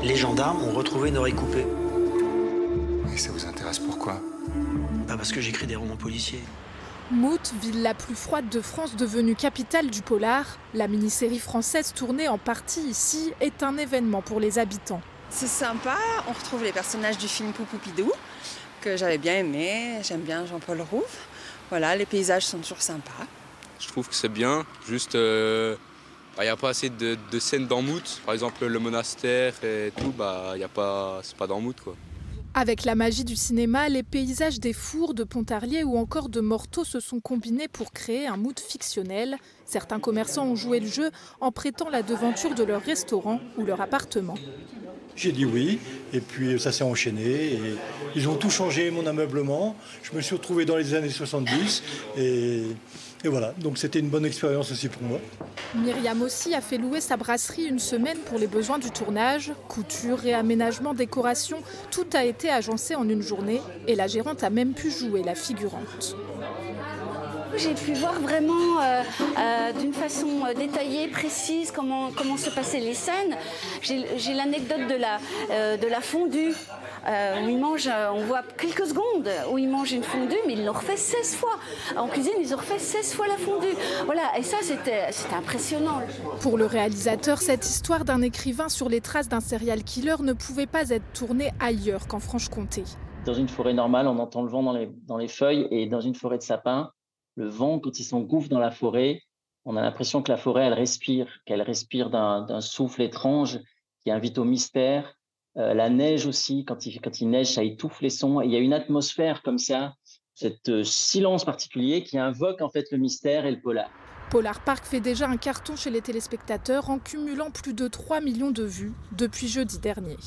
Les gendarmes ont retrouvé une oreille coupée. Et ça vous intéresse pourquoi? Parce que j'écris des romans policiers. Mout, ville la plus froide de France devenue capitale du polar, la mini-série française tournée en partie ici est un événement pour les habitants. C'est sympa, on retrouve les personnages du film Poupoupidou, que j'avais bien aimé, j'aime bien Jean-Paul Rouve. Voilà, les paysages sont toujours sympas. Je trouve que c'est bien, juste il n'y a pas assez de scènes dans Mout. Par exemple le monastère et tout, c'est pas dans Mout quoi. Avec la magie du cinéma, les paysages des Fours, de Pontarlier ou encore de Morteau se sont combinés pour créer un Mout fictionnel. Certains commerçants ont joué le jeu en prêtant la devanture de leur restaurant ou leur appartement. J'ai dit oui, et puis ça s'est enchaîné. Et ils ont tout changé, mon ameublement. Je me suis retrouvé dans les années 70, et voilà. Donc c'était une bonne expérience aussi pour moi. Myriam aussi a fait louer sa brasserie une semaine pour les besoins du tournage. Couture, réaménagement, décoration, tout a été agencé en une journée. Et la gérante a même pu jouer la figurante. J'ai pu voir vraiment d'une façon détaillée, précise, comment se passaient les scènes. J'ai l'anecdote de la fondue, où ils mangent, on voit quelques secondes, où ils mangent une fondue, mais ils l'ont refait 16 fois. En cuisine, ils ont refait 16 fois la fondue. Voilà, et ça, c'était impressionnant. Pour le réalisateur, cette histoire d'un écrivain sur les traces d'un serial killer ne pouvait pas être tournée ailleurs qu'en Franche-Comté. Dans une forêt normale, on entend le vent dans les feuilles, et dans une forêt de sapins, le vent, quand il s'engouffre dans la forêt, on a l'impression que la forêt, qu'elle respire d'un souffle étrange qui invite au mystère. La neige aussi, quand il neige, ça étouffe les sons. Et il y a une atmosphère comme ça, cet silence particulier qui invoque en fait le mystère et le polar. Polar Park fait déjà un carton chez les téléspectateurs en cumulant plus de 3 millions de vues depuis jeudi dernier.